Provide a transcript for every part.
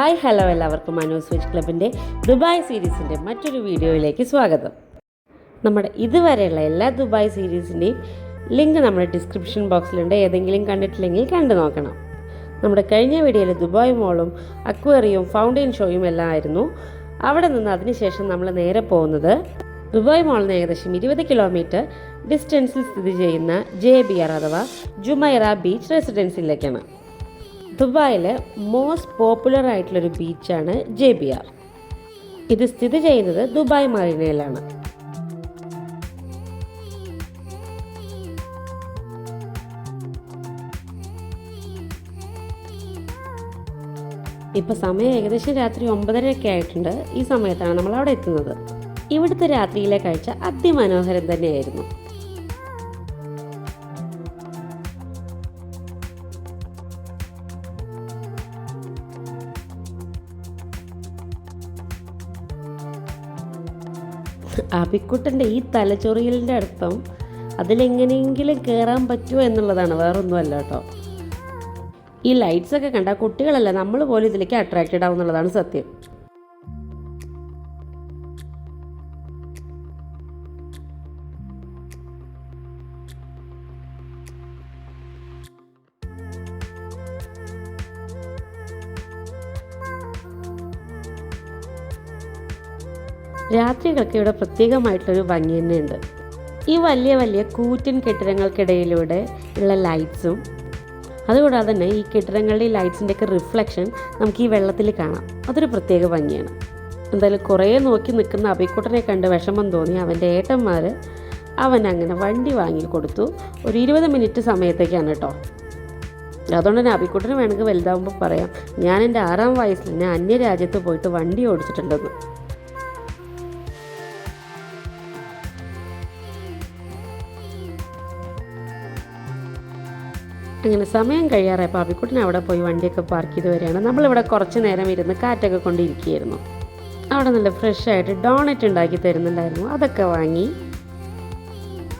Hi hello എല്ലാവർക്കും Manu sweet ക്ലബിൻ്റെ Dubai സീരീസിൻ്റെ മറ്റൊരു വീഡിയോയിലേക്ക് സ്വാഗതം. നമ്മുടെ ഇതുവരെയുള്ള എല്ലാ ദുബായ് സീരീസിൻ്റെയും ലിങ്ക് നമ്മുടെ ഡിസ്ക്രിപ്ഷൻ ബോക്സിലുണ്ട്. ഏതെങ്കിലും കണ്ടിട്ടില്ലെങ്കിൽ കണ്ടു നോക്കണം. നമ്മുടെ കഴിഞ്ഞ വീഡിയോയിൽ ദുബായ് മോളും അക്വേറിയവും ഫൗണ്ടെയിൻ ഷോയും എല്ലാം ആയിരുന്നു. അവിടെ നിന്ന് അതിനുശേഷം നമ്മൾ നേരെ പോകുന്നത് ദുബായ് മോളിൽ നിന്ന് ഏകദേശം 20 കിലോമീറ്റർ ഡിസ്റ്റൻസിൽ സ്ഥിതി ചെയ്യുന്ന JBR അഥവാ ജുമൈറ ബീച്ച് റെസിഡൻസിയിലേക്കാണ്. ദുബായിലെ മോസ്റ്റ് പോപ്പുലർ ആയിട്ടുള്ളൊരു ബീച്ചാണ് JBR. ഇത് സ്ഥിതി ചെയ്യുന്നത് ദുബായ് മറീനയിലാണ്. ഇപ്പോൾ സമയം ഏകദേശം രാത്രി 9:30 ആയിട്ടുണ്ട്. ഈ സമയത്താണ് നമ്മൾ അവിടെ എത്തുന്നത്. ഇവിടുത്തെ രാത്രിയിലെ കാഴ്ച അതിമനോഹരം തന്നെയായിരുന്നു. അബിക്കുട്ടൻ്റെ ഈ തലച്ചൊറിയലിൻ്റെ അർത്ഥം അതിലെങ്ങനെയെങ്കിലും കയറാൻ പറ്റുമോ എന്നുള്ളതാണ്, വേറൊന്നുമല്ല കേട്ടോ. ഈ ലൈറ്റ്സൊക്കെ കണ്ടാൽ കുട്ടികളല്ല നമ്മൾ പോലും ഇതിലേക്ക് അട്രാക്റ്റഡ് ആവുന്നുള്ളതാണ് സത്യം. രാത്രികളൊക്കെ ഇവിടെ പ്രത്യേകമായിട്ടുള്ളൊരു ഭംഗി തന്നെയുണ്ട്. ഈ വലിയ വലിയ കൂറ്റൻ കെട്ടിടങ്ങൾക്കിടയിലൂടെ ഉള്ള ലൈറ്റ്സും അതുകൂടാതെ തന്നെ ഈ കെട്ടിടങ്ങളുടെ ലൈറ്റ്സിൻ്റെയൊക്കെ റിഫ്ലക്ഷൻ നമുക്ക് ഈ വെള്ളത്തിൽ കാണാം. അതൊരു പ്രത്യേക ഭംഗിയാണ്. എന്തായാലും കുറേ നോക്കി നിൽക്കുന്ന അബിക്കുട്ടനെ കണ്ട് വിഷമം തോന്നി അവൻ്റെ ഏട്ടന്മാർ അവനങ്ങനെ വണ്ടി വാങ്ങി കൊടുത്തു. ഒരു 20 മിനിറ്റ് സമയത്തേക്കാണ് കേട്ടോ. അതുകൊണ്ട് തന്നെ അബിക്കുട്ടന് വേണമെങ്കിൽ വലുതാവുമ്പോൾ പറയാം, ഞാൻ എൻ്റെ 6ാം വയസ്സിൽ തന്നെ അന്യരാജ്യത്ത് പോയിട്ട് വണ്ടി ഓടിച്ചിട്ടുണ്ടെന്ന്. അങ്ങനെ സമയം കഴിയാറായപ്പോൾ അബിക്കുട്ടൻ അവിടെ പോയി വണ്ടിയൊക്കെ പാർക്ക് ചെയ്ത് വരികയാണ്. നമ്മളിവിടെ കുറച്ച് നേരം ഇരുന്ന് കാറ്റൊക്കെ കൊണ്ടിരിക്കുകയായിരുന്നു. അവിടെ നല്ല ഫ്രഷായിട്ട് ഡോണറ്റ് ഉണ്ടാക്കി തരുന്നുണ്ടായിരുന്നു. അതൊക്കെ വാങ്ങി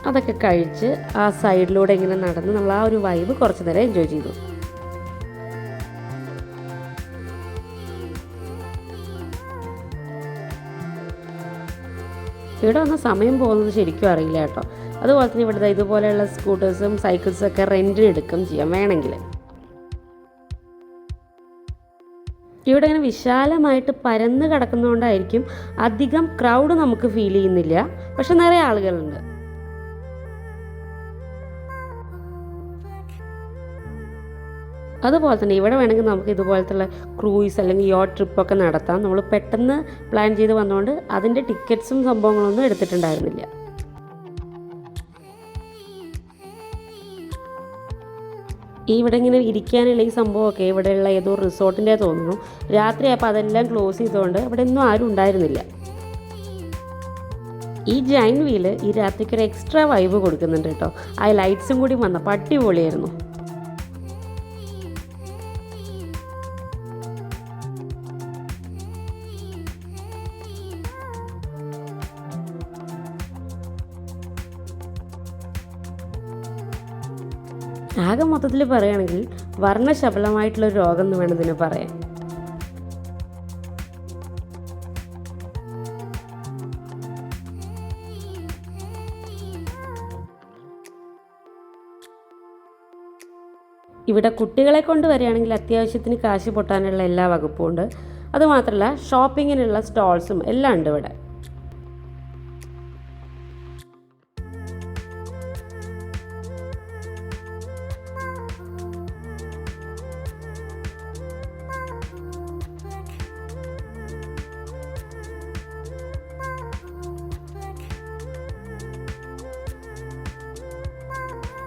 അതൊക്കെ കഴിച്ച് ആ സൈഡിലൂടെ ഇങ്ങനെ നടന്ന് നമ്മൾ ആ ഒരു വൈബ് കുറച്ച് നേരം എൻജോയ് ചെയ്തു. ഇവിടെ വന്ന സമയം പോകുന്നത് ശരിക്കും അറിയില്ല കേട്ടോ. അതുപോലെ തന്നെ ഇവിടുത്തെ ഇതുപോലെയുള്ള സ്കൂട്ടേഴ്സും സൈക്കിൾസും ഒക്കെ റെൻറ്റിന് എടുക്കുകയും ചെയ്യാം വേണമെങ്കിൽ. ഇവിടെ ഇങ്ങനെ വിശാലമായിട്ട് പരന്ന് കിടക്കുന്നതുകൊണ്ടായിരിക്കും അധികം ക്രൗഡ് നമുക്ക് ഫീൽ ചെയ്യുന്നില്ല. പക്ഷെ നിറയെ ആളുകളുണ്ട്. അതുപോലെ തന്നെ ഇവിടെ വേണമെങ്കിൽ നമുക്ക് ഇതുപോലത്തുള്ള ക്രൂയിസ് അല്ലെങ്കിൽ യോട്ട് ട്രിപ്പൊക്കെ നടത്താം. നമ്മൾ പെട്ടെന്ന് പ്ലാൻ ചെയ്ത് വന്നുകൊണ്ട് അതിൻ്റെ ടിക്കറ്റ്സും സംഭവങ്ങളൊന്നും എടുത്തിട്ടുണ്ടായിരുന്നില്ല. ഇവിടെ ഇങ്ങനെ ഇരിക്കാനുള്ള ഈ സംഭവമൊക്കെ ഇവിടെയുള്ള ഏതോ റിസോർട്ടിൻ്റെ തോന്നുന്നു. രാത്രിയായപ്പോൾ അതെല്ലാം ക്ലോസ് ചെയ്തുകൊണ്ട് ഇവിടെ ഒന്നും ആരും ഉണ്ടായിരുന്നില്ല. ഈ ജൈൻ വീല് ഈ രാത്രിക്ക് ഒരു എക്സ്ട്രാ വൈബ് കൊടുക്കുന്നുണ്ട് കേട്ടോ. ആ ലൈറ്റ്സും കൂടി വന്നപ്പോൾ അടിപൊളിയായിരുന്നു. ആകെ മൊത്തത്തിൽ പറയുകയാണെങ്കിൽ വർണ്ണശബളമായിട്ടുള്ളൊരു രോഗം എന്ന് വേണം ഇതിന് പറയാൻ. ഇവിടെ കുട്ടികളെ കൊണ്ട് വരികയാണെങ്കിൽ അത്യാവശ്യത്തിന് കാശ് പൊട്ടാനുള്ള എല്ലാ വകുപ്പും ഉണ്ട്. അതുമാത്രമല്ല ഷോപ്പിങ്ങിനുള്ള സ്റ്റോൾസും എല്ലാം ഉണ്ട് ഇവിടെ.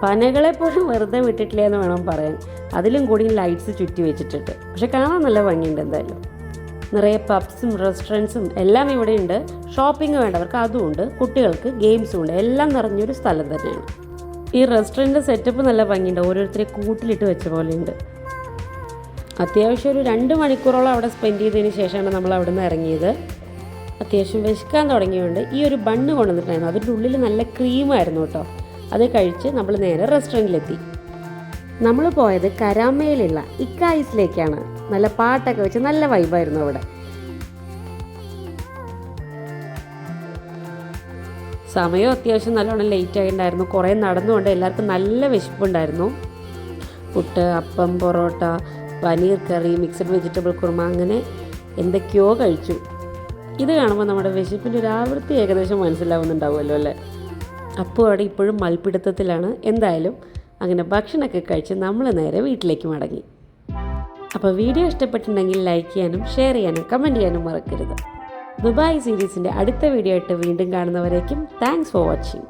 പനകളെ പോലും വെറുതെ വിട്ടിട്ടില്ല എന്ന് വേണം പറയാൻ. അതിലും കൂടി ലൈറ്റ്സ് ചുറ്റി വെച്ചിട്ടുണ്ട്. പക്ഷെ കാണാൻ നല്ല ഭംഗിയുണ്ട്. എന്തായാലും നിറയെ പബ്സും റെസ്റ്റോറൻറ്റ്സും എല്ലാം ഇവിടെ ഉണ്ട്. ഷോപ്പിംഗ് വേണ്ടവർക്ക് അതും ഉണ്ട്, കുട്ടികൾക്ക് ഗെയിംസും ഉണ്ട്. എല്ലാം നിറഞ്ഞൊരു സ്ഥലം തന്നെയാണ്. ഈ റെസ്റ്റോറൻറ്റ് സെറ്റപ്പ് നല്ല ഭംഗിയുണ്ട്. ഓരോരുത്തരെ കൂട്ടിലിട്ട് വെച്ച പോലെയുണ്ട്. അത്യാവശ്യം ഒരു 2 മണിക്കൂറോളം അവിടെ സ്പെൻഡ് ചെയ്തതിന് ശേഷമാണ് നമ്മൾ അവിടെ നിന്ന് ഇറങ്ങിയത്. അത്യാവശ്യം വിശക്കാൻ തുടങ്ങിയതുകൊണ്ട് ഈ ഒരു ബണ്ണ് കൊണ്ടുവന്നിട്ടുണ്ടായിരുന്നു. അതിൻ്റെ ഉള്ളിൽ നല്ല ക്രീമായിരുന്നു കേട്ടോ. അത് കഴിച്ച് നമ്മൾ നേരെ റെസ്റ്റോറൻറ്റിലെത്തി. നമ്മൾ പോയത് കരാമയിലുള്ള ഇക്കായിസിലേക്കാണ്. നല്ല പാട്ടൊക്കെ വെച്ച് നല്ല വൈബായിരുന്നു അവിടെ. സമയം അത്യാവശ്യം നല്ലോണം ലേറ്റ് ആയിട്ടുണ്ടായിരുന്നു. കുറേ നടന്നുകൊണ്ട് എല്ലാവർക്കും നല്ല വിശപ്പുണ്ടായിരുന്നു. പുട്ട്, അപ്പം, പൊറോട്ട, പനീർ കറി, മിക്സഡ് വെജിറ്റബിൾ കുറുമ, അങ്ങനെ എന്തൊക്കെയോ കഴിച്ചു. ഇത് കാണുമ്പോൾ നമ്മുടെ വിശപ്പിൻ്റെ ഒരു ആവൃത്തി ഏകദേശം മനസ്സിലാവുന്നുണ്ടാവുമല്ലോ അല്ലേ. അപ്പോൾ അവിടെ ഇപ്പോഴും മൽപ്പിടുത്തത്തിലാണ്. എന്തായാലും അങ്ങനെ ഭക്ഷണമൊക്കെ കഴിച്ച് നമ്മൾ നേരെ വീട്ടിലേക്ക് മടങ്ങി. അപ്പോൾ വീഡിയോ ഇഷ്ടപ്പെട്ടിട്ടുണ്ടെങ്കിൽ ലൈക്ക് ചെയ്യാനും ഷെയർ ചെയ്യാനും കമൻറ്റ് ചെയ്യാനും മറക്കരുത്. ദുബായ് സീരീസിൻ്റെ അടുത്ത വീഡിയോ ആയിട്ട് വീണ്ടും കാണുന്നവരേക്കും താങ്ക്സ് ഫോർ വാച്ചിങ്.